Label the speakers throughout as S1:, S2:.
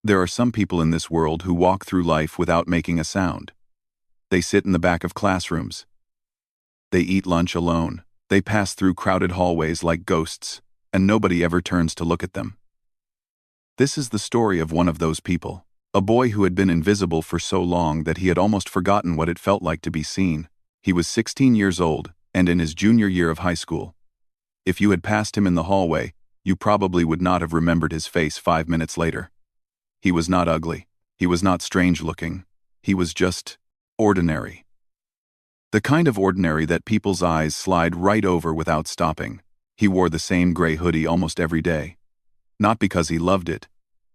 S1: There are some people in this world who walk through life without making a sound. They sit in the back of classrooms. They eat lunch alone. They pass through crowded hallways like ghosts, and nobody ever turns to look at them. This is the story of one of those people, a boy who had been invisible for so long that he had almost forgotten what it felt like to be seen. He was 16 years old, and in his junior year of high school. If you had passed him in the hallway, you probably would not have remembered his face 5 minutes later. He was not ugly. He was not strange-looking. He was just ordinary. The kind of ordinary that people's eyes slide right over without stopping. He wore the same gray hoodie almost every day. Not because he loved it,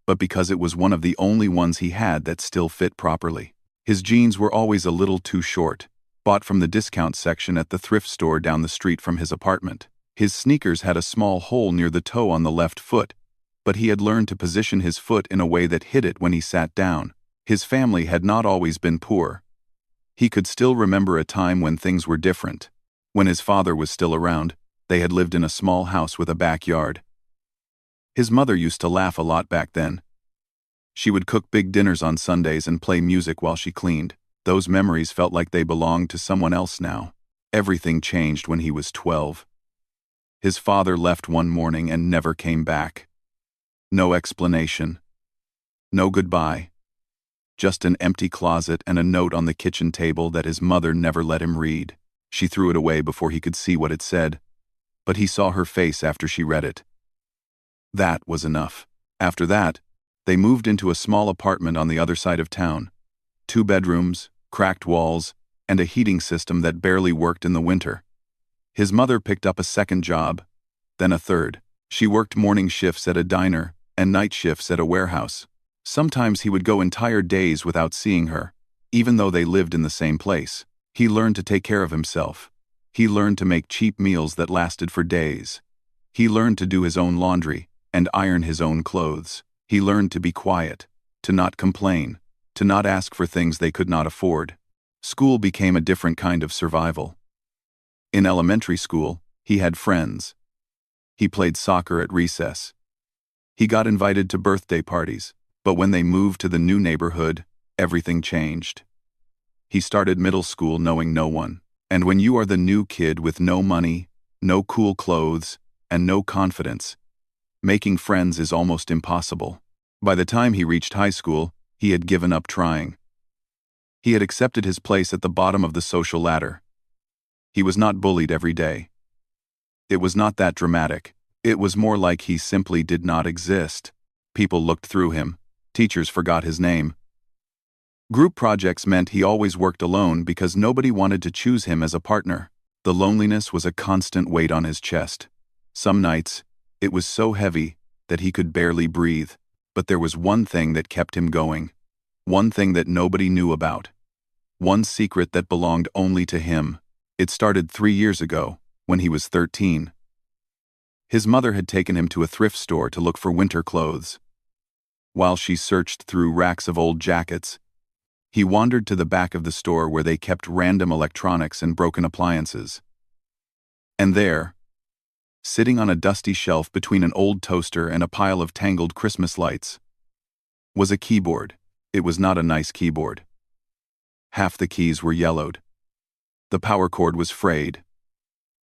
S1: but because it was one of the only ones he had that still fit properly. His jeans were always a little too short, bought from the discount section at the thrift store down the street from his apartment. His sneakers had a small hole near the toe on the left foot, but he had learned to position his foot in a way that hid it when he sat down. His family had not always been poor. He could still remember a time when things were different. When his father was still around, they had lived in a small house with a backyard. His mother used to laugh a lot back then. She would cook big dinners on Sundays and play music while she cleaned. Those memories felt like they belonged to someone else now. Everything changed when he was 12. His father left one morning and never came back. No explanation. No goodbye. Just an empty closet and a note on the kitchen table that his mother never let him read. She threw it away before he could see what it said, but he saw her face after she read it. That was enough. After that, they moved into a small apartment on the other side of town. 2 bedrooms, cracked walls, and a heating system that barely worked in the winter. His mother picked up a second job, then a third. She worked morning shifts at a diner and night shifts at a warehouse. Sometimes he would go entire days without seeing her, even though they lived in the same place. He learned to take care of himself. He learned to make cheap meals that lasted for days. He learned to do his own laundry and iron his own clothes. He learned to be quiet, to not complain, to not ask for things they could not afford. School became a different kind of survival. In elementary school, he had friends. He played soccer at recess. He got invited to birthday parties, but when they moved to the new neighborhood, everything changed. He started middle school knowing no one, and when you are the new kid with no money, no cool clothes, and no confidence, making friends is almost impossible. By the time he reached high school, he had given up trying. He had accepted his place at the bottom of the social ladder. He was not bullied every day. It was not that dramatic. It was more like he simply did not exist. People looked through him. Teachers forgot his name. Group projects meant he always worked alone because nobody wanted to choose him as a partner. The loneliness was a constant weight on his chest. Some nights, it was so heavy that he could barely breathe. But there was one thing that kept him going. One thing that nobody knew about. One secret that belonged only to him. It started 3 years ago, when he was 13. His mother had taken him to a thrift store to look for winter clothes. While she searched through racks of old jackets, he wandered to the back of the store where they kept random electronics and broken appliances. And there, sitting on a dusty shelf between an old toaster and a pile of tangled Christmas lights, was a keyboard. It was not a nice keyboard. Half the keys were yellowed. The power cord was frayed.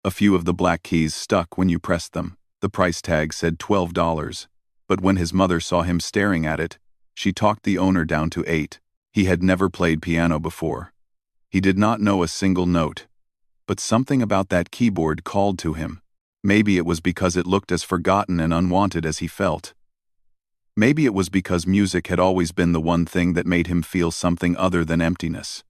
S1: A few of the black keys stuck when you pressed them. The price tag said $12, but when his mother saw him staring at it, she talked the owner down to $8. He had never played piano before. He did not know a single note, but something about that keyboard called to him. Maybe it was because it looked as forgotten and unwanted as he felt. Maybe it was because music had always been the one thing that made him feel something other than emptiness.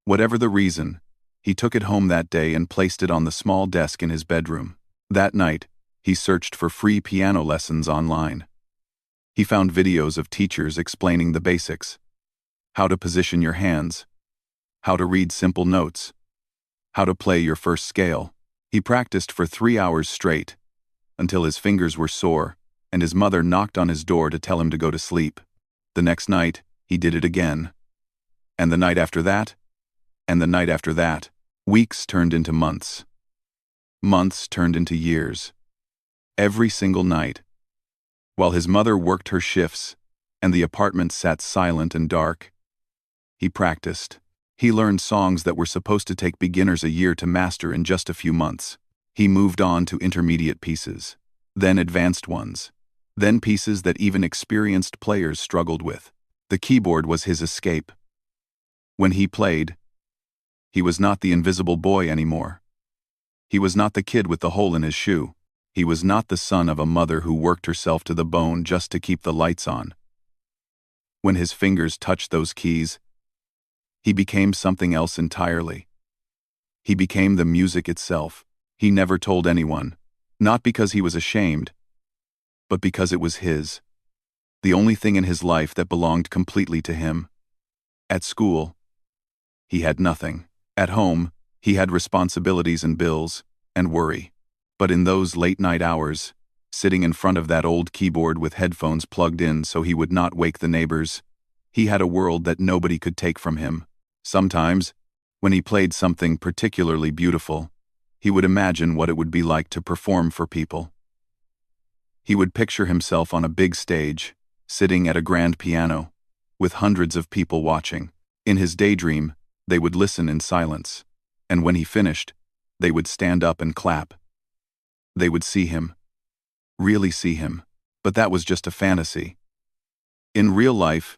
S1: Whatever the reason, he took it home that day and placed it on the small desk in his bedroom. That night, he searched for free piano lessons online. He found videos of teachers explaining the basics. How to position your hands. How to read simple notes. How to play your first scale. He practiced for 3 hours straight, until his fingers were sore, and his mother knocked on his door to tell him to go to sleep. The next night, he did it again. And the night after that, and the night after that. Weeks turned into months. Months turned into years. Every single night. While his mother worked her shifts, and the apartment sat silent and dark. He practiced. He learned songs that were supposed to take beginners a year to master in just a few months. He moved on to intermediate pieces, then advanced ones, then pieces that even experienced players struggled with. The keyboard was his escape. When he played, he was not the invisible boy anymore. He was not the kid with the hole in his shoe. He was not the son of a mother who worked herself to the bone just to keep the lights on. When his fingers touched those keys, he became something else entirely. He became the music itself. He never told anyone, not because he was ashamed, but because it was his. The only thing in his life that belonged completely to him. At school, he had nothing. At home, he had responsibilities and bills, and worry. But in those late-night hours, sitting in front of that old keyboard with headphones plugged in so he would not wake the neighbors, he had a world that nobody could take from him. Sometimes, when he played something particularly beautiful, he would imagine what it would be like to perform for people. He would picture himself on a big stage, sitting at a grand piano, with hundreds of people watching. In his daydream, they would listen in silence, and when he finished, they would stand up and clap. They would see him. Really see him. But that was just a fantasy. In real life,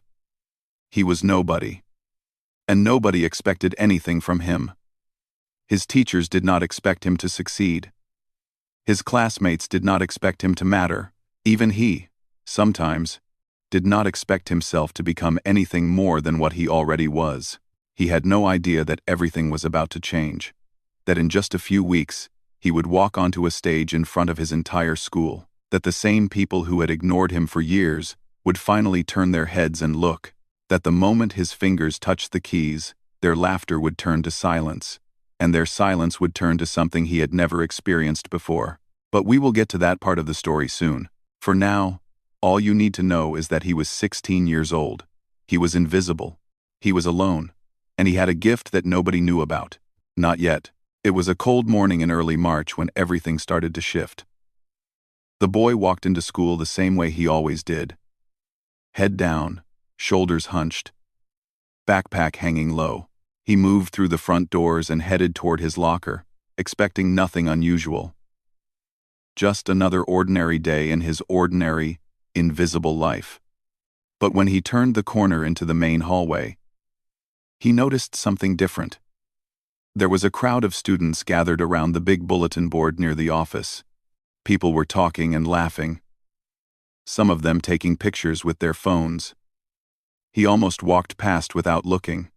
S1: he was nobody. And nobody expected anything from him. His teachers did not expect him to succeed. His classmates did not expect him to matter. Even he, sometimes, did not expect himself to become anything more than what he already was. He had no idea that everything was about to change. That in just a few weeks, he would walk onto a stage in front of his entire school. That the same people who had ignored him for years would finally turn their heads and look. That the moment his fingers touched the keys, their laughter would turn to silence, and their silence would turn to something he had never experienced before. But we will get to that part of the story soon. For now, all you need to know is that he was 16 years old. He was invisible. He was alone. And he had a gift that nobody knew about. Not yet. It was a cold morning in early March when everything started to shift. The boy walked into school the same way he always did. Head down, shoulders hunched, backpack hanging low. He moved through the front doors and headed toward his locker, expecting nothing unusual. Just another ordinary day in his ordinary, invisible life. But when he turned the corner into the main hallway, he noticed something different. There was a crowd of students gathered around the big bulletin board near the office. People were talking and laughing, some of them taking pictures with their phones. He almost walked past without looking.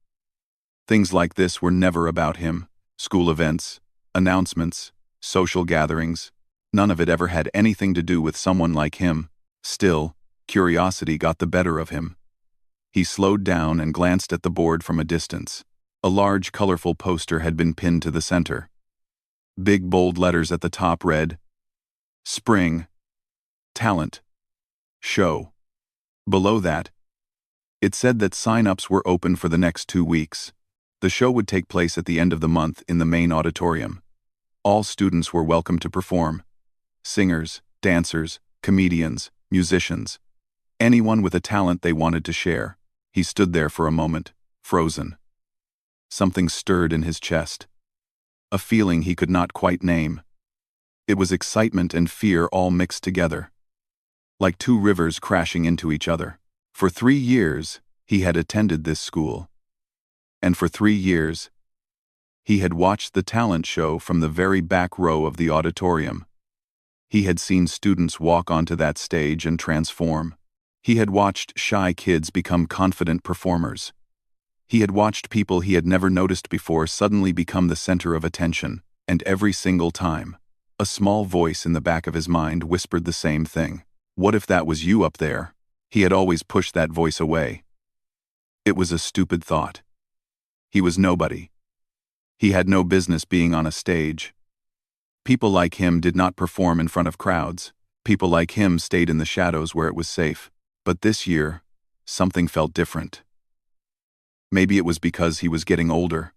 S1: Things like this were never about him. School events, announcements, social gatherings. None of it ever had anything to do with someone like him. Still, curiosity got the better of him. He slowed down and glanced at the board from a distance. A large, colorful poster had been pinned to the center. Big, bold letters at the top read, "Spring, Talent, Show." Below that, it said that sign-ups were open for the next 2 weeks. The show would take place at the end of the month in the main auditorium. All students were welcome to perform. Singers, dancers, comedians, musicians. Anyone with a talent they wanted to share. He stood there for a moment, frozen. Something stirred in his chest. A feeling he could not quite name. It was excitement and fear all mixed together. Like two rivers crashing into each other. For 3 years, he had attended this school. And for 3 years, he had watched the talent show from the very back row of the auditorium. He had seen students walk onto that stage and transform. He had watched shy kids become confident performers. He had watched people he had never noticed before suddenly become the center of attention, and every single time, a small voice in the back of his mind whispered the same thing. What if that was you up there? He had always pushed that voice away. It was a stupid thought. He was nobody. He had no business being on a stage. People like him did not perform in front of crowds. People like him stayed in the shadows where it was safe. But this year, something felt different. Maybe it was because he was getting older.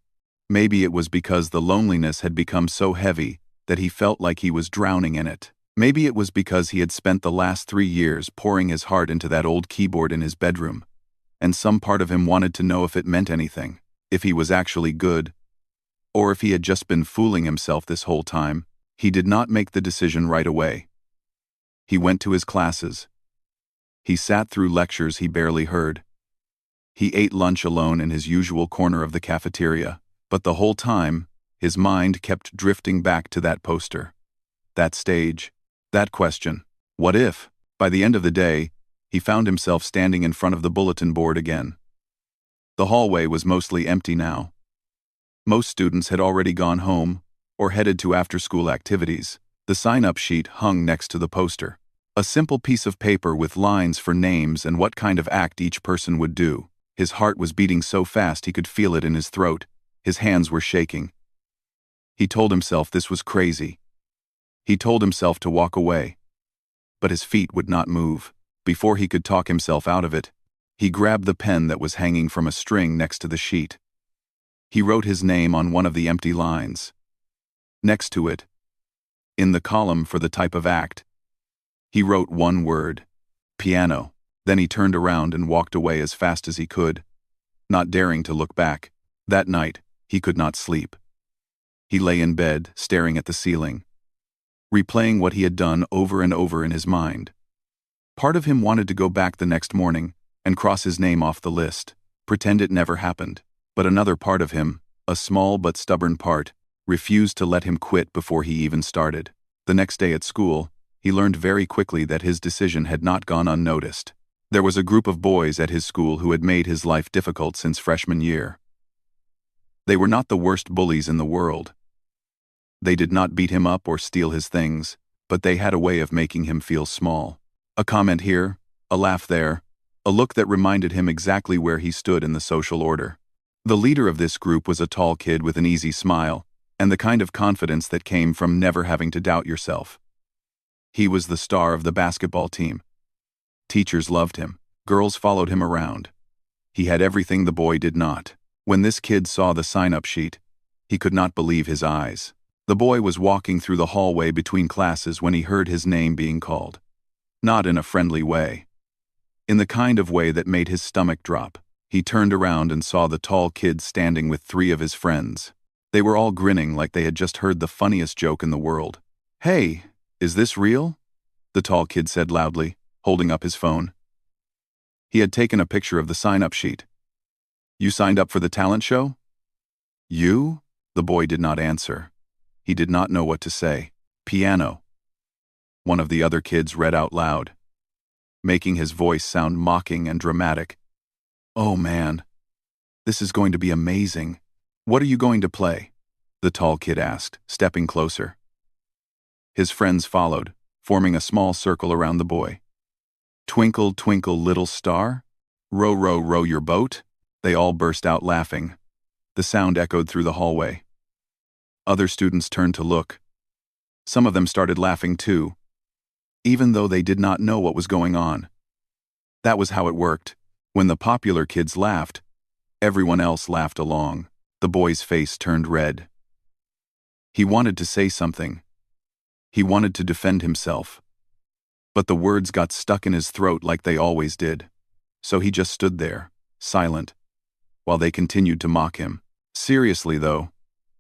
S1: Maybe it was because the loneliness had become so heavy that he felt like he was drowning in it. Maybe it was because he had spent the last 3 years pouring his heart into that old keyboard in his bedroom, and some part of him wanted to know if it meant anything, if he was actually good, or if he had just been fooling himself this whole time. He did not make the decision right away. He went to his classes. He sat through lectures he barely heard. He ate lunch alone in his usual corner of the cafeteria, but the whole time, his mind kept drifting back to that poster, that stage, that question. What if, by the end of the day, he found himself standing in front of the bulletin board again? The hallway was mostly empty now. Most students had already gone home or headed to after-school activities. The sign-up sheet hung next to the poster. A simple piece of paper with lines for names and what kind of act each person would do. His heart was beating so fast he could feel it in his throat. His hands were shaking. He told himself this was crazy. He told himself to walk away. But his feet would not move. Before he could talk himself out of it, he grabbed the pen that was hanging from a string next to the sheet. He wrote his name on one of the empty lines. Next to it, in the column for the type of act, he wrote one word: piano. Then he turned around and walked away as fast as he could, not daring to look back. That night, he could not sleep. He lay in bed, staring at the ceiling, replaying what he had done over and over in his mind. Part of him wanted to go back the next morning and cross his name off the list, pretend it never happened. But another part of him, a small but stubborn part, refused to let him quit before he even started. The next day at school, he learned very quickly that his decision had not gone unnoticed. There was a group of boys at his school who had made his life difficult since freshman year. They were not the worst bullies in the world. They did not beat him up or steal his things, but they had a way of making him feel small. A comment here, a laugh there, a look that reminded him exactly where he stood in the social order. The leader of this group was a tall kid with an easy smile, and the kind of confidence that came from never having to doubt yourself. He was the star of the basketball team. Teachers loved him. Girls followed him around. He had everything the boy did not. When this kid saw the sign-up sheet, he could not believe his eyes. The boy was walking through the hallway between classes when he heard his name being called. Not in a friendly way. In the kind of way that made his stomach drop. He turned around and saw the tall kid standing with 3 of his friends. They were all grinning like they had just heard the funniest joke in the world. "Hey, is this real?" the tall kid said loudly, holding up his phone. He had taken a picture of the sign-up sheet. "You signed up for the talent show?" "You?" The boy did not answer. He did not know what to say. "Piano," one of the other kids read out loud, making his voice sound mocking and dramatic. "Oh man, this is going to be amazing. What are you going to play?" the tall kid asked, stepping closer. His friends followed, forming a small circle around the boy. "Twinkle, twinkle, little star? Row, row, row your boat?" They all burst out laughing. The sound echoed through the hallway. Other students turned to look. Some of them started laughing too, even though they did not know what was going on. That was how it worked. When the popular kids laughed, everyone else laughed along. The boy's face turned red. He wanted to say something. He wanted to defend himself. But the words got stuck in his throat like they always did. So he just stood there, silent, while they continued to mock him. "Seriously though,"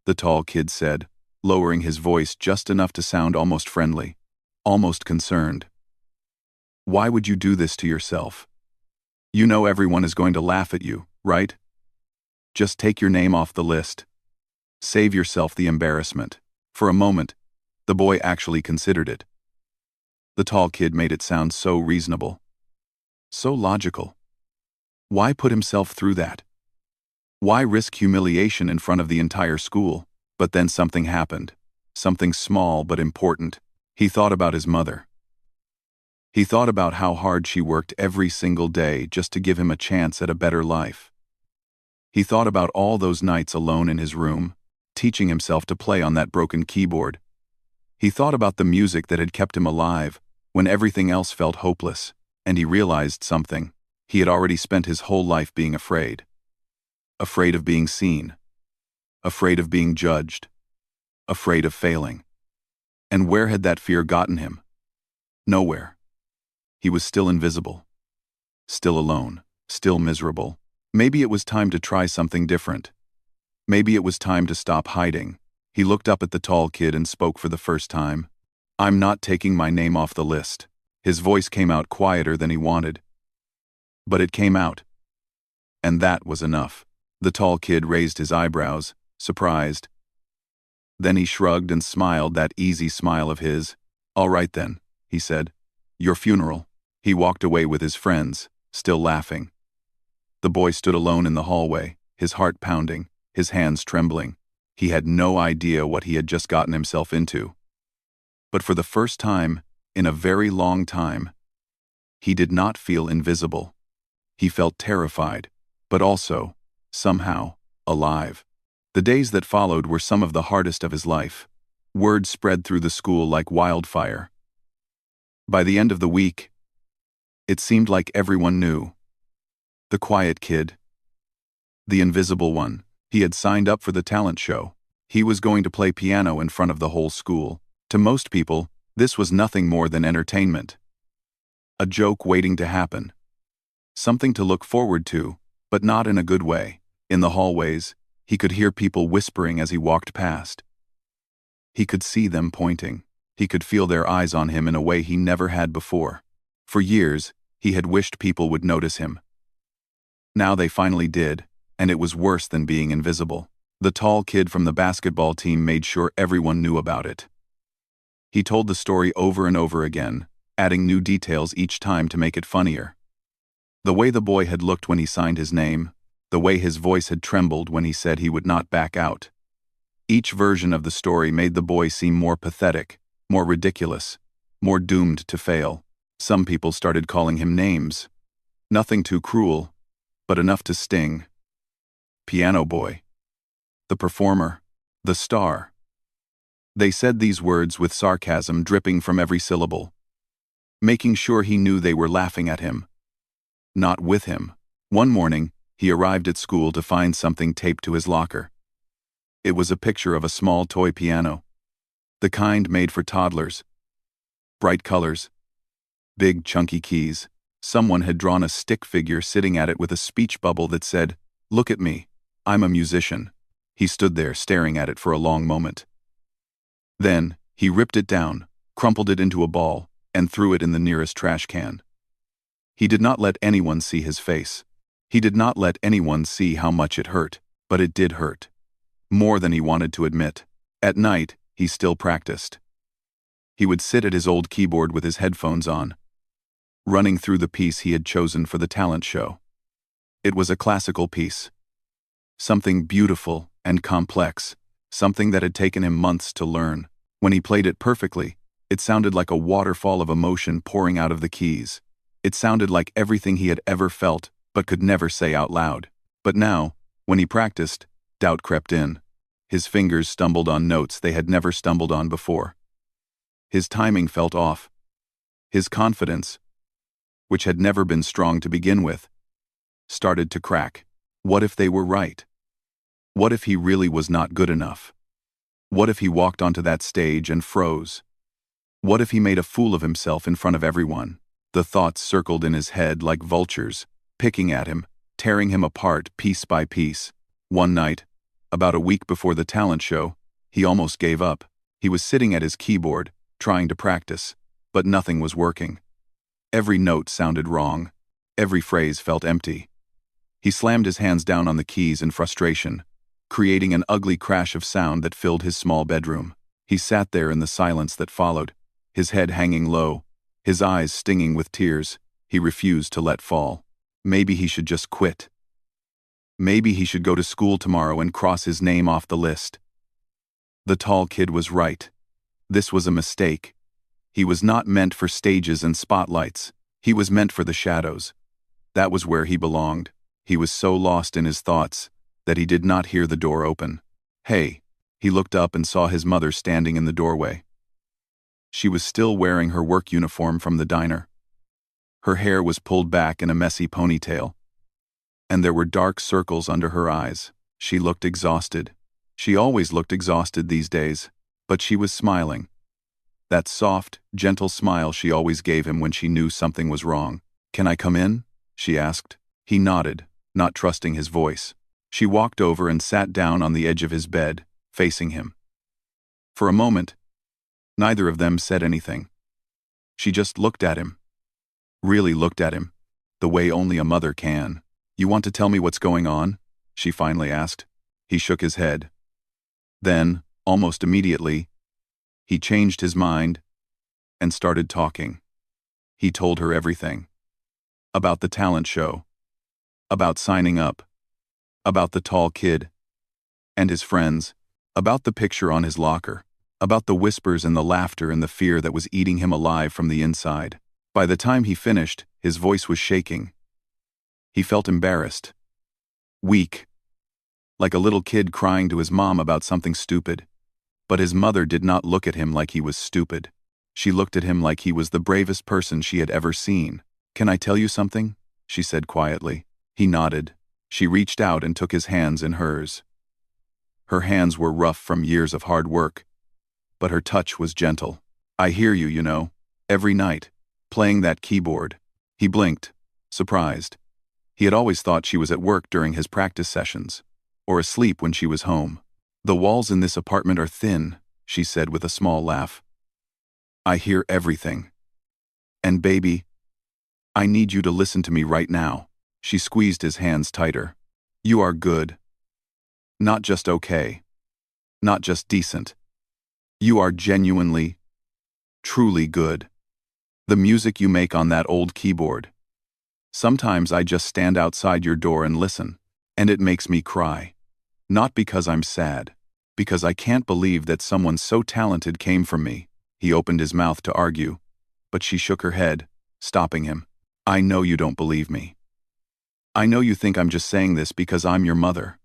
S1: the tall kid said, lowering his voice just enough to sound almost friendly, almost concerned. "Why would you do this to yourself? You know everyone is going to laugh at you, right? Just take your name off the list. Save yourself the embarrassment." For a moment, the boy actually considered it. The tall kid made it sound so reasonable, so logical. Why put himself through that? Why risk humiliation in front of the entire school? But then something happened, something small but important. He thought about his mother. He thought about how hard she worked every single day just to give him a chance at a better life. He thought about all those nights alone in his room, teaching himself to play on that broken keyboard. He thought about the music that had kept him alive when everything else felt hopeless, and he realized something. He had already spent his whole life being afraid. Afraid of being seen. Afraid of being judged. Afraid of failing. And where had that fear gotten him? Nowhere. He was still invisible. Still alone. Still miserable. Maybe it was time to try something different. Maybe it was time to stop hiding. He looked up at the tall kid and spoke for the first time. "I'm not taking my name off the list." His voice came out quieter than he wanted. But it came out. And that was enough. The tall kid raised his eyebrows, surprised. Then he shrugged and smiled, that easy smile of his. "All right then," he said. "Your funeral." He walked away with his friends, still laughing. The boy stood alone in the hallway, his heart pounding, his hands trembling. He had no idea what he had just gotten himself into. But for the first time, in a very long time, he did not feel invisible. He felt terrified, but also, somehow, alive. The days that followed were some of the hardest of his life. Word spread through the school like wildfire. By the end of the week, it seemed like everyone knew. The quiet kid. The invisible one. He had signed up for the talent show. He was going to play piano in front of the whole school. To most people, this was nothing more than entertainment. A joke waiting to happen. Something to look forward to, but not in a good way. In the hallways, he could hear people whispering as he walked past. He could see them pointing. He could feel their eyes on him in a way he never had before. For years, he had wished people would notice him. Now they finally did, and it was worse than being invisible. The tall kid from the basketball team made sure everyone knew about it. He told the story over and over again, adding new details each time to make it funnier. The way the boy had looked when he signed his name, the way his voice had trembled when he said he would not back out. Each version of the story made the boy seem more pathetic, more ridiculous, more doomed to fail. Some people started calling him names. Nothing too cruel, but enough to sting. Piano boy. The performer. The star. They said these words with sarcasm dripping from every syllable, making sure he knew they were laughing at him, not with him. One morning, he arrived at school to find something taped to his locker. It was a picture of a small toy piano, the kind made for toddlers. Bright colors, big chunky keys. Someone had drawn a stick figure sitting at it with a speech bubble that said, "Look at me, I'm a musician." He stood there staring at it for a long moment. Then, he ripped it down, crumpled it into a ball, and threw it in the nearest trash can. He did not let anyone see his face. He did not let anyone see how much it hurt, but it did hurt. More than he wanted to admit. At night, he still practiced. He would sit at his old keyboard with his headphones on, running through the piece he had chosen for the talent show. It was a classical piece. Something beautiful and complex, something that had taken him months to learn. When he played it perfectly, it sounded like a waterfall of emotion pouring out of the keys. It sounded like everything he had ever felt, but could never say out loud. But now, when he practiced, doubt crept in. His fingers stumbled on notes they had never stumbled on before. His timing felt off. His confidence, which had never been strong to begin with, started to crack. What if they were right? What if he really was not good enough? What if he walked onto that stage and froze? What if he made a fool of himself in front of everyone? The thoughts circled in his head like vultures, picking at him, tearing him apart piece by piece. One night, about a week before the talent show, he almost gave up. He was sitting at his keyboard, trying to practice, but nothing was working. Every note sounded wrong. Every phrase felt empty. He slammed his hands down on the keys in frustration, creating an ugly crash of sound that filled his small bedroom. He sat there in the silence that followed, his head hanging low, his eyes stinging with tears. He refused to let fall. Maybe he should just quit. Maybe he should go to school tomorrow and cross his name off the list. The tall kid was right. This was a mistake. He was not meant for stages and spotlights. He was meant for the shadows. That was where he belonged. He was so lost in his thoughts that he did not hear the door open. "Hey." He looked up and saw his mother standing in the doorway. She was still wearing her work uniform from the diner. Her hair was pulled back in a messy ponytail, and there were dark circles under her eyes. She looked exhausted. She always looked exhausted these days, but she was smiling. that soft, gentle smile she always gave him when she knew something was wrong. "Can I come in?" she asked. He nodded, not trusting his voice. She walked over and sat down on the edge of his bed, facing him. For a moment, neither of them said anything. She just looked at him. Really looked at him, the way only a mother can. "You want to tell me what's going on?" she finally asked. He shook his head. Then, almost immediately, he changed his mind and started talking. He told her everything. About the talent show. About signing up. About the tall kid. And his friends. About the picture on his locker. About the whispers and the laughter and the fear that was eating him alive from the inside. By the time he finished, his voice was shaking. He felt embarrassed. Weak. Like a little kid crying to his mom about something stupid. But his mother did not look at him like he was stupid. She looked at him like he was the bravest person she had ever seen. "Can I tell you something?" she said quietly. He nodded. She reached out and took his hands in hers. Her hands were rough from years of hard work, but her touch was gentle. "I hear you, you know, every night, playing that keyboard." He blinked, surprised. He had always thought she was at work during his practice sessions, or asleep when she was home. "The walls in this apartment are thin," she said with a small laugh. "I hear everything. And baby, I need you to listen to me right now." She squeezed his hands tighter. "You are good. Not just okay. Not just decent. You are genuinely, truly good. The music you make on that old keyboard. Sometimes I just stand outside your door and listen, and it makes me cry. Not because I'm sad, because I can't believe that someone so talented came from me." He opened his mouth to argue, but she shook her head, stopping him. "I know you don't believe me. I know you think I'm just saying this because I'm your mother.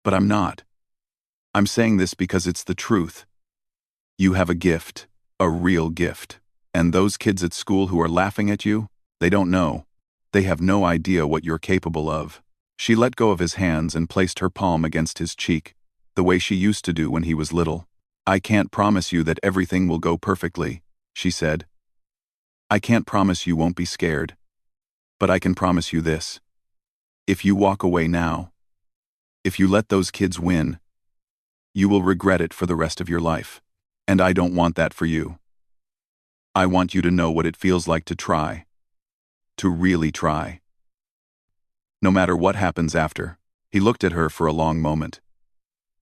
S1: But I'm not. I'm saying this because it's the truth. You have a gift, a real gift. And those kids at school who are laughing at you, they don't know. They have no idea what you're capable of." She let go of his hands and placed her palm against his cheek, the way she used to do when he was little. "I can't promise you that everything will go perfectly," she said. "I can't promise you won't be scared. But I can promise you this. If you walk away now, if you let those kids win, you will regret it for the rest of your life. And I don't want that for you. I want you to know what it feels like to try. To really try. No matter what happens after." He looked at her for a long moment.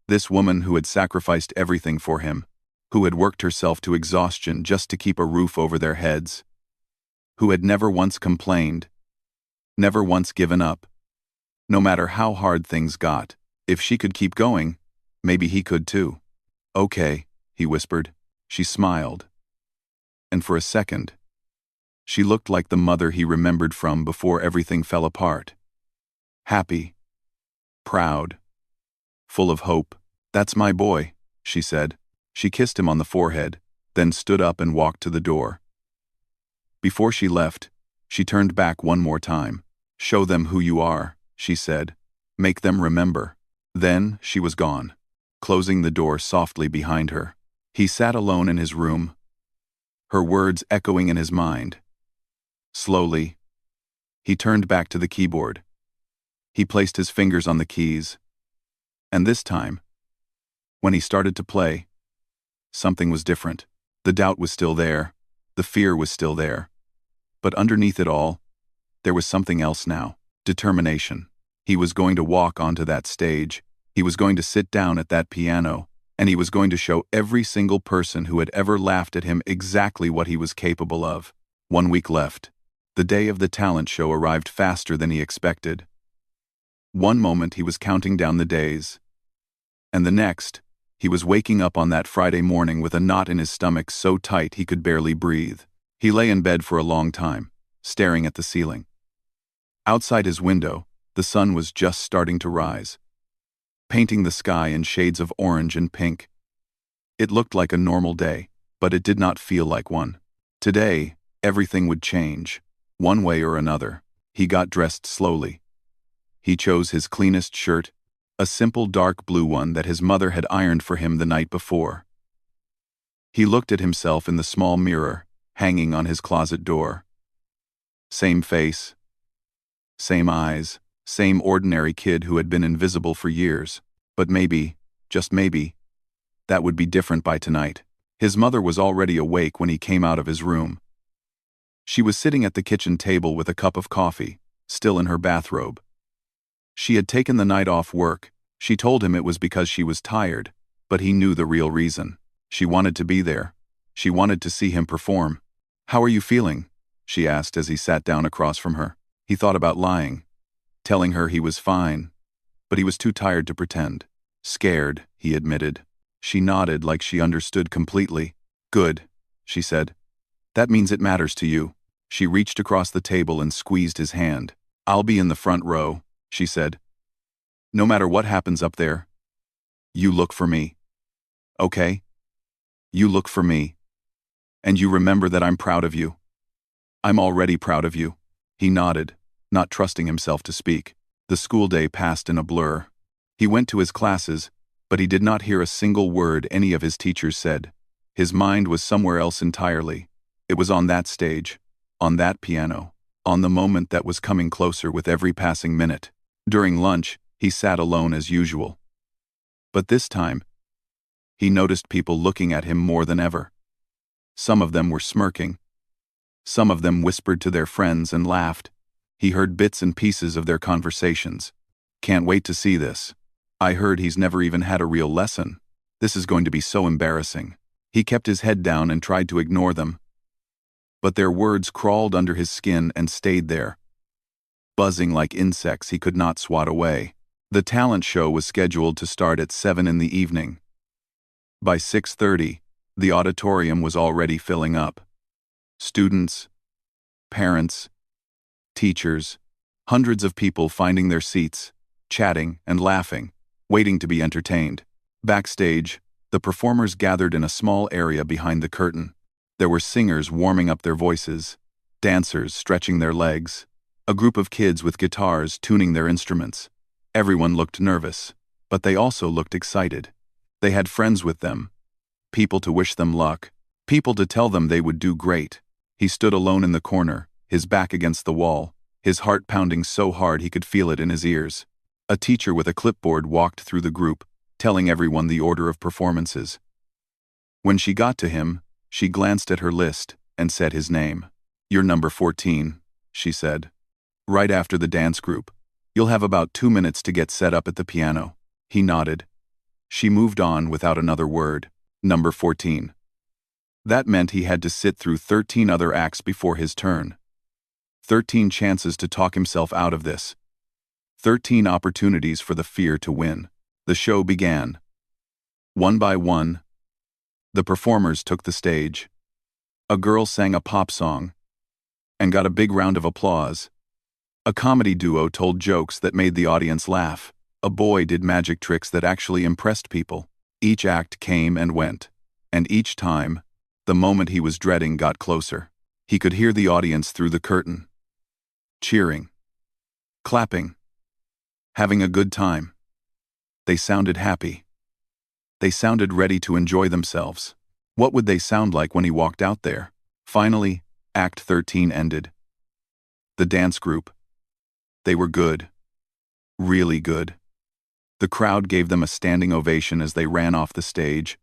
S1: This woman who had sacrificed everything for him, who had worked herself to exhaustion just to keep a roof over their heads, who had never once complained, never once given up. No matter how hard things got, if she could keep going, maybe he could too. "Okay," he whispered. She smiled. And for a second, she looked like the mother he remembered from before everything fell apart. Happy. Proud. Full of hope. "That's my boy," she said. She kissed him on the forehead, then stood up and walked to the door. Before she left, she turned back one more time. "Show them who you are," she said. "Make them remember." Then she was gone, closing the door softly behind her. He sat alone in his room, her words echoing in his mind. Slowly, he turned back to the keyboard. He placed his fingers on the keys. And this time, when he started to play, something was different. The doubt was still there. The fear was still there. But underneath it all, there was something else now. Determination. He was going to walk onto that stage. He was going to sit down at that piano, and he was going to show every single person who had ever laughed at him exactly what he was capable of. 1 week left. The day of the talent show arrived faster than he expected. One moment he was counting down the days, and the next, he was waking up on that Friday morning with a knot in his stomach so tight he could barely breathe. He lay in bed for a long time, staring at the ceiling. Outside his window, the sun was just starting to rise, painting the sky in shades of orange and pink. It looked like a normal day, but it did not feel like one. Today, everything would change, one way or another. He got dressed slowly. He chose his cleanest shirt, a simple dark blue one that his mother had ironed for him the night before. He looked at himself in the small mirror, hanging on his closet door. Same face, same eyes, same ordinary kid who had been invisible for years. But maybe, just maybe, that would be different by tonight. His mother was already awake when he came out of his room. She was sitting at the kitchen table with a cup of coffee, still in her bathrobe. She had taken the night off work. She told him it was because she was tired, but he knew the real reason. She wanted to be there. She wanted to see him perform. "How are you feeling?" she asked as he sat down across from her. He thought about lying, telling her he was fine, but he was too tired to pretend. Scared, he admitted. She nodded like she understood completely. "Good," she said. "That means it matters to you." She reached across the table and squeezed his hand. "I'll be in the front row," she said. "No matter what happens up there, you look for me. Okay? You look for me. And you remember that I'm proud of you." "I'm already proud of you." He nodded, not trusting himself to speak. The school day passed in a blur. He went to his classes, but he did not hear a single word any of his teachers said. His mind was somewhere else entirely. It was on that stage, on that piano, on the moment that was coming closer with every passing minute. During lunch, he sat alone as usual. But this time, he noticed people looking at him more than ever. Some of them were smirking. Some of them whispered to their friends and laughed. He heard bits and pieces of their conversations. "Can't wait to see this. I heard he's never even had a real lesson. This is going to be so embarrassing." He kept his head down and tried to ignore them. But their words crawled under his skin and stayed there, buzzing like insects he could not swat away. The talent show was scheduled to start at 7 in the evening. By 6:30, the auditorium was already filling up. Students, parents, teachers, hundreds of people finding their seats, chatting and laughing, waiting to be entertained. Backstage, the performers gathered in a small area behind the curtain. There were singers warming up their voices, dancers stretching their legs, a group of kids with guitars tuning their instruments. Everyone looked nervous, but they also looked excited. They had friends with them, people to wish them luck, people to tell them they would do great. He stood alone in the corner, his back against the wall, his heart pounding so hard he could feel it in his ears. A teacher with a clipboard walked through the group, telling everyone the order of performances. When she got to him, she glanced at her list and said his name. "You're number 14, she said. "Right after the dance group. You'll have about 2 minutes to get set up at the piano." He nodded. She moved on without another word. Number 14. That meant he had to sit through 13 other acts before his turn. 13 chances to talk himself out of this. 13 opportunities for the fear to win. The show began. One by one, the performers took the stage. A girl sang a pop song and got a big round of applause. A comedy duo told jokes that made the audience laugh. A boy did magic tricks that actually impressed people. Each act came and went, and each time, the moment he was dreading got closer. He could hear the audience through the curtain, cheering, clapping, having a good time. They sounded happy. They sounded ready to enjoy themselves. What would they sound like when he walked out there? Finally, Act 13 ended. The dance group. They were good. Really good. The crowd gave them a standing ovation as they ran off the stage,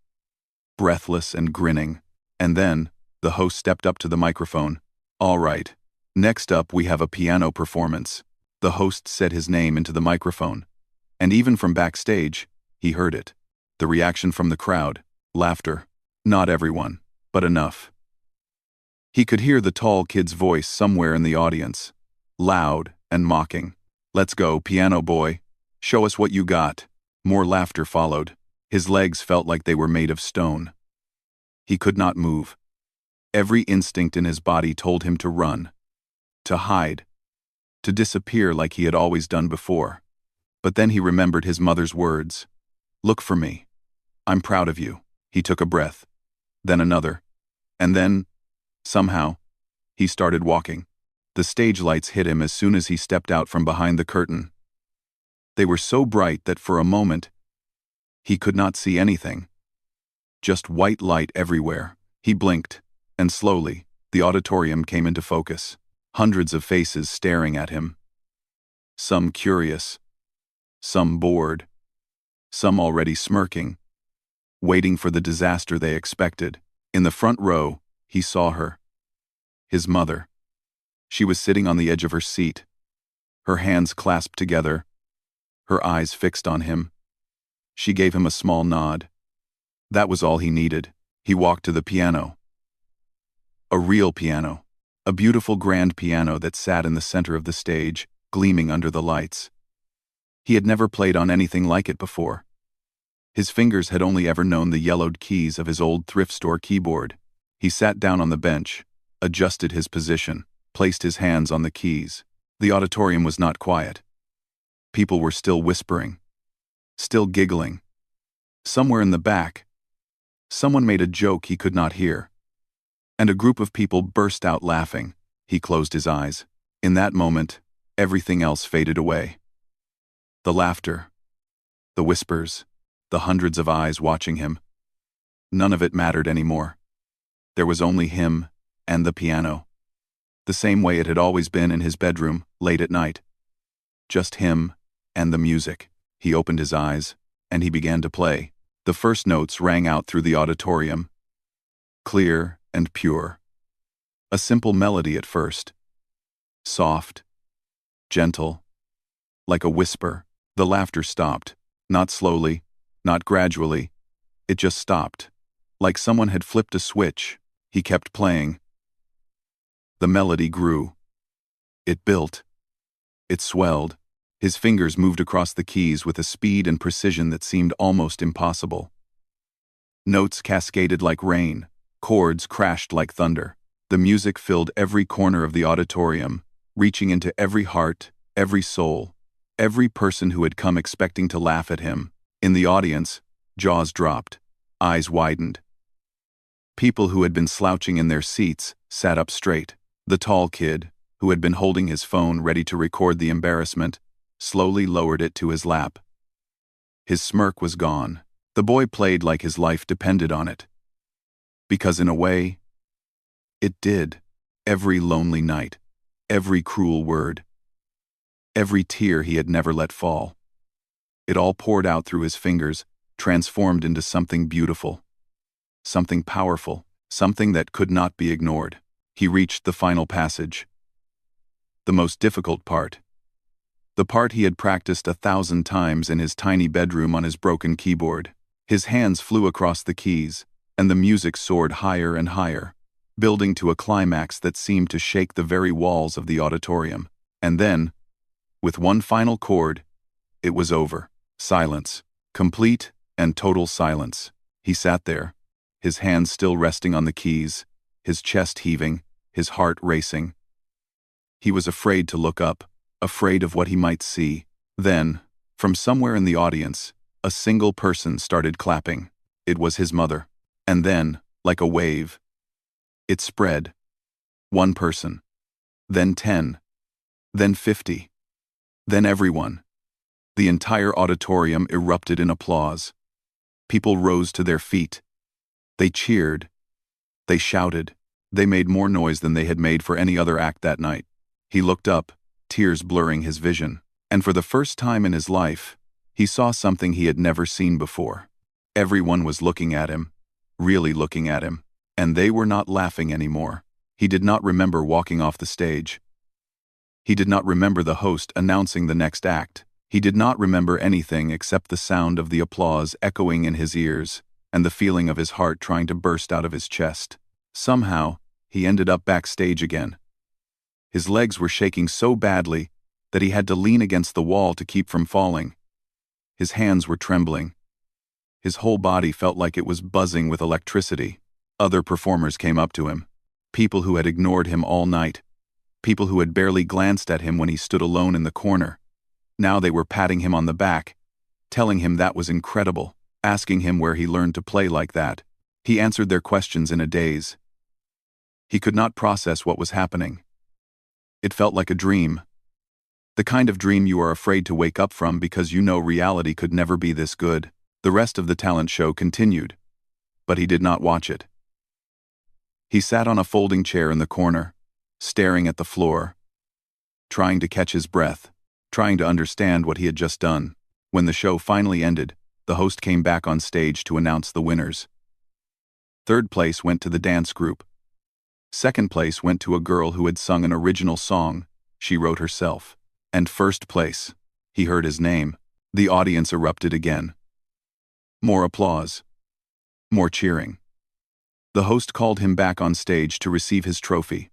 S1: breathless and grinning. And then, the host stepped up to the microphone. "All right. Next up we have a piano performance." The host said his name into the microphone. And even from backstage, he heard it. The reaction from the crowd, laughter. Not everyone, but enough. He could hear the tall kid's voice somewhere in the audience, loud and mocking. "Let's go, piano boy. Show us what you got." More laughter followed. His legs felt like they were made of stone. He could not move. Every instinct in his body told him to run, to hide, to disappear like he had always done before. But then he remembered his mother's words. "Look for me. I'm proud of you." He took a breath, then another, and then, somehow, he started walking. The stage lights hit him as soon as he stepped out from behind the curtain. They were so bright that for a moment, he could not see anything. just white light everywhere. He blinked, and slowly, the auditorium came into focus. Hundreds of faces staring at him. Some curious, some bored, some already smirking, waiting for the disaster they expected. In the front row, he saw her. His mother. She was sitting on the edge of her seat, her hands clasped together, her eyes fixed on him. She gave him a small nod. That was all he needed. He walked to the piano. A real piano. A beautiful grand piano that sat in the center of the stage, gleaming under the lights. He had never played on anything like it before. His fingers had only ever known the yellowed keys of his old thrift store keyboard. He sat down on the bench, adjusted his position, placed his hands on the keys. The auditorium was not quiet. People were still whispering, still giggling. Somewhere in the back, someone made a joke he could not hear, and a group of people burst out laughing. He closed his eyes. In that moment, everything else faded away. The laughter, the whispers, the hundreds of eyes watching him. None of it mattered anymore. There was only him and the piano. The same way it had always been in his bedroom, late at night. Just him and the music. He opened his eyes, and he began to play. The first notes rang out through the auditorium. Clear and pure. A simple melody at first. Soft, gentle, like a whisper. The laughter stopped. Not slowly, not gradually. It just stopped. Like someone had flipped a switch. He kept playing. The melody grew. It built. It swelled. His fingers moved across the keys with a speed and precision that seemed almost impossible. Notes cascaded like rain. Chords crashed like thunder. The music filled every corner of the auditorium, reaching into every heart, every soul, every person who had come expecting to laugh at him. In the audience, jaws dropped, eyes widened. People who had been slouching in their seats sat up straight. The tall kid, who had been holding his phone ready to record the embarrassment, slowly lowered it to his lap. His smirk was gone. The boy played like his life depended on it. Because in a way, it did. Every lonely night, every cruel word, every tear he had never let fall. It all poured out through his fingers, transformed into something beautiful, something powerful, something that could not be ignored. He reached the final passage. The most difficult part. The part he had practiced 1,000 times in his tiny bedroom on his broken keyboard. His hands flew across the keys, and the music soared higher and higher, building to a climax that seemed to shake the very walls of the auditorium. And then, with one final chord, it was over. Silence. Complete and total silence. He sat there, his hands still resting on the keys, his chest heaving, his heart racing. He was afraid to look up, afraid of what he might see. Then, from somewhere in the audience, a single person started clapping. It was his mother. And then, like a wave, it spread. One person. Then 10. Then 50. Then everyone. The entire auditorium erupted in applause. People rose to their feet. They cheered. They shouted. They made more noise than they had made for any other act that night. He looked up, tears blurring his vision. And for the first time in his life, he saw something he had never seen before. Everyone was looking at him, really looking at him, and they were not laughing anymore. He did not remember walking off the stage. He did not remember the host announcing the next act. He did not remember anything except the sound of the applause echoing in his ears and the feeling of his heart trying to burst out of his chest. Somehow, he ended up backstage again. His legs were shaking so badly that he had to lean against the wall to keep from falling. His hands were trembling. His whole body felt like it was buzzing with electricity. Other performers came up to him. People who had ignored him all night. People who had barely glanced at him when he stood alone in the corner. Now they were patting him on the back, telling him that was incredible, asking him where he learned to play like that. He answered their questions in a daze. He could not process what was happening. It felt like a dream. The kind of dream you are afraid to wake up from because you know reality could never be this good. The rest of the talent show continued. but he did not watch it. He sat on a folding chair in the corner, staring at the floor, trying to catch his breath, trying to understand what he had just done. When the show finally ended, the host came back on stage to announce the winners. Third place went to the dance group. Second place went to a girl who had sung an original song she wrote herself. And first place, he heard his name. The audience erupted again. More applause. More cheering. The host called him back on stage to receive his trophy.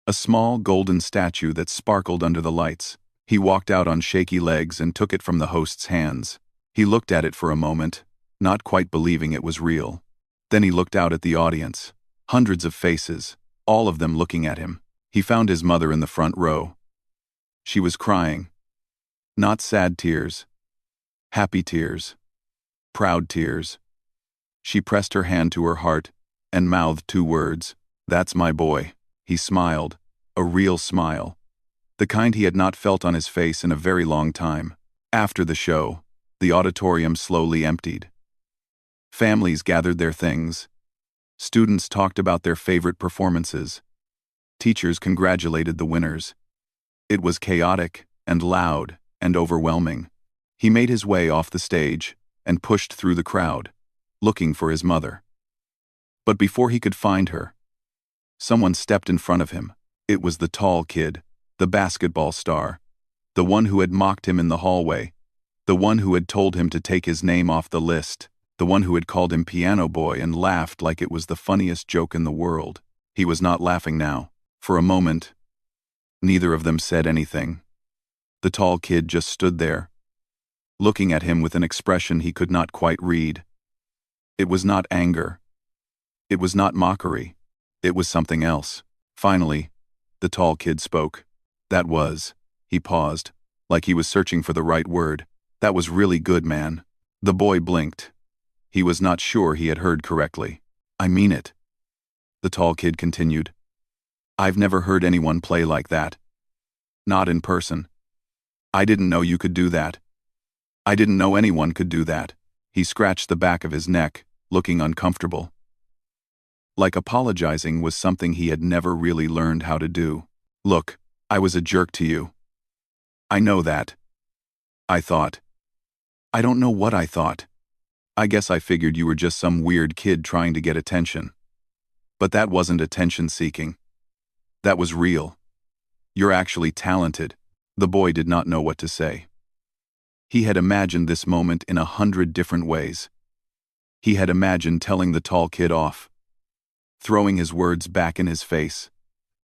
S1: A small golden statue that sparkled under the lights. He walked out on shaky legs and took it from the host's hands. He looked at it for a moment, not quite believing it was real. Then he looked out at the audience. Hundreds of faces, all of them looking at him. He found his mother in the front row. She was crying. Not sad tears. Happy tears. Proud tears. She pressed her hand to her heart and mouthed 2 words, "That's my boy." He smiled, a real smile, the kind he had not felt on his face in a very long time. After the show, the auditorium slowly emptied. Families gathered their things. Students talked about their favorite performances. Teachers congratulated the winners. It was chaotic and loud and overwhelming. He made his way off the stage and pushed through the crowd, looking for his mother. But before he could find her, someone stepped in front of him. It was the tall kid, the basketball star, the one who had mocked him in the hallway, the one who had told him to take his name off the list, the one who had called him piano boy and laughed like it was the funniest joke in the world. He was not laughing now. For a moment, neither of them said anything. The tall kid just stood there, looking at him with an expression he could not quite read. It was not anger. It was not mockery. It was something else. Finally, the tall kid spoke. "That was," he paused, like he was searching for the right word. "That was really good, man." The boy blinked. He was not sure he had heard correctly. "I mean it," the tall kid continued. "I've never heard anyone play like that. Not in person. I didn't know you could do that. I didn't know anyone could do that." He scratched the back of his neck, looking uncomfortable. Like apologizing was something he had never really learned how to do. "Look, I was a jerk to you. I know that. I thought. I don't know what I thought. I guess I figured you were just some weird kid trying to get attention. But that wasn't attention-seeking. That was real. You're actually talented." The boy did not know what to say. He had imagined this moment in 100 different ways. He had imagined telling the tall kid off, throwing his words back in his face,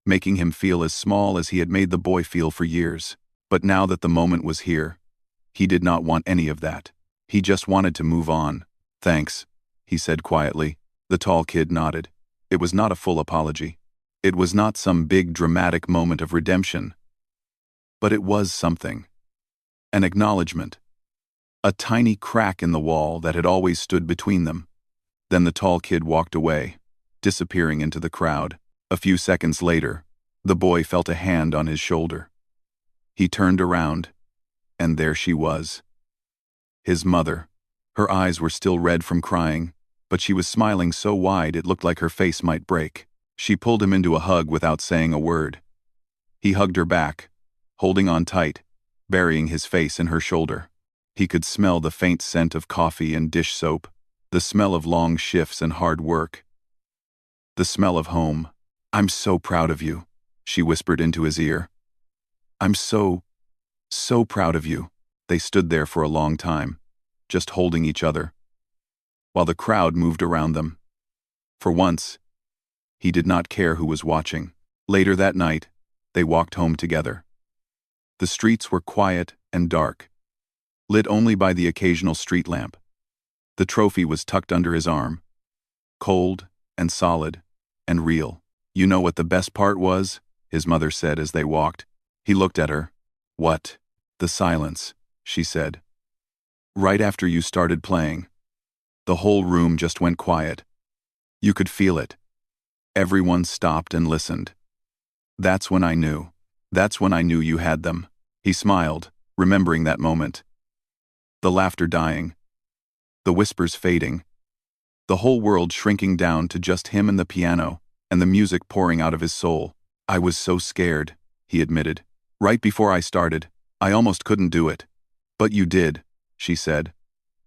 S1: making him feel as small as he had made the boy feel for years. But now that the moment was here, he did not want any of that. He just wanted to move on. "Thanks," he said quietly. The tall kid nodded. It was not a full apology. It was not some big dramatic moment of redemption. But it was something. An acknowledgement. A tiny crack in the wall that had always stood between them. Then the tall kid walked away, disappearing into the crowd. A few seconds later, the boy felt a hand on his shoulder. He turned around, and there she was. His mother. Her eyes were still red from crying, but she was smiling so wide it looked like her face might break. She pulled him into a hug without saying a word. He hugged her back, holding on tight, burying his face in her shoulder. He could smell the faint scent of coffee and dish soap, the smell of long shifts and hard work, the smell of home. "I'm so proud of you," she whispered into his ear. "I'm so proud of you." They stood there for a long time, just holding each other, while the crowd moved around them. For once, he did not care who was watching. Later that night, they walked home together. The streets were quiet and dark, lit only by the occasional street lamp. The trophy was tucked under his arm, cold and solid and real. "You know what the best part was?" his mother said as they walked. He looked at her. "What?" "The silence," she said. "Right after you started playing, the whole room just went quiet. You could feel it. Everyone stopped and listened. That's when I knew. That's when I knew you had them." He smiled, remembering that moment. The laughter dying, the whispers fading, the whole world shrinking down to just him and the piano, and the music pouring out of his soul. "I was so scared," he admitted. "Right before I started, I almost couldn't do it." "But you did," she said.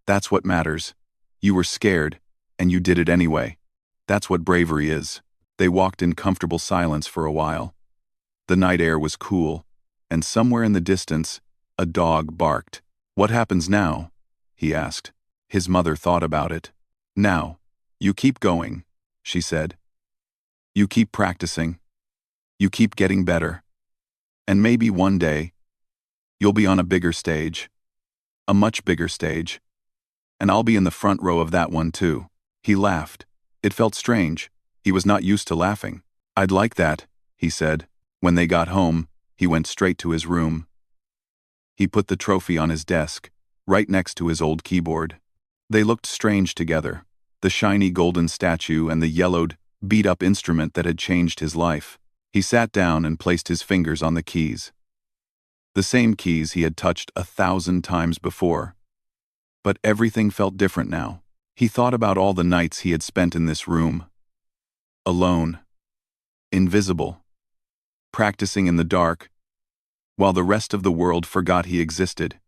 S1: "That's what matters. You were scared, and you did it anyway. That's what bravery is." They walked in comfortable silence for a while. The night air was cool, and somewhere in the distance, a dog barked. "What happens now?" he asked. His mother thought about it. "Now, you keep going," she said. "You keep practicing. You keep getting better. And maybe one day, you'll be on a bigger stage. A much bigger stage. And I'll be in the front row of that one too." He laughed. It felt strange. He was not used to laughing. "I'd like that," he said. When they got home, he went straight to his room. He put the trophy on his desk, right next to his old keyboard. They looked strange together, the shiny golden statue and the yellowed, beat-up instrument that had changed his life. He sat down and placed his fingers on the keys. The same keys he had touched 1,000 times before. But everything felt different now. He thought about all the nights he had spent in this room. Alone. Invisible. Practicing in the dark, while the rest of the world forgot he existed.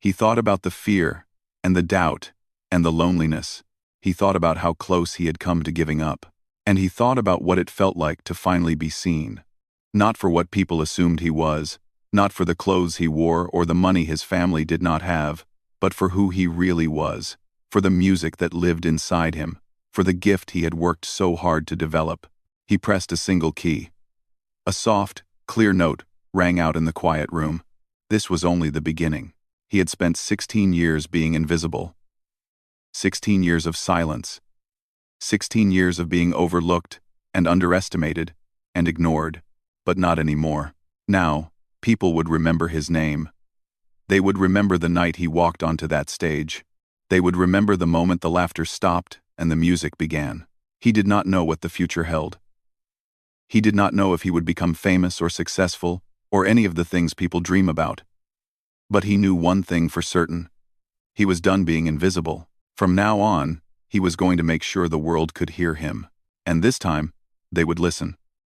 S1: He thought about the fear, and the doubt, and the loneliness. He thought about how close he had come to giving up. And he thought about what it felt like to finally be seen. Not for what people assumed he was, not for the clothes he wore or the money his family did not have, but for who he really was, for the music that lived inside him, for the gift he had worked so hard to develop. He pressed a single key. A soft, clear note rang out in the quiet room. This was only the beginning. He had spent 16 years being invisible. 16 years of silence. 16 years of being overlooked and underestimated and ignored, but not anymore. Now, people would remember his name. They would remember the night he walked onto that stage. They would remember the moment the laughter stopped and the music began. He did not know what the future held. He did not know if he would become famous or successful or any of the things people dream about. But he knew one thing for certain. He was done being invisible. From now on, he was going to make sure the world could hear him. And this time, they would listen.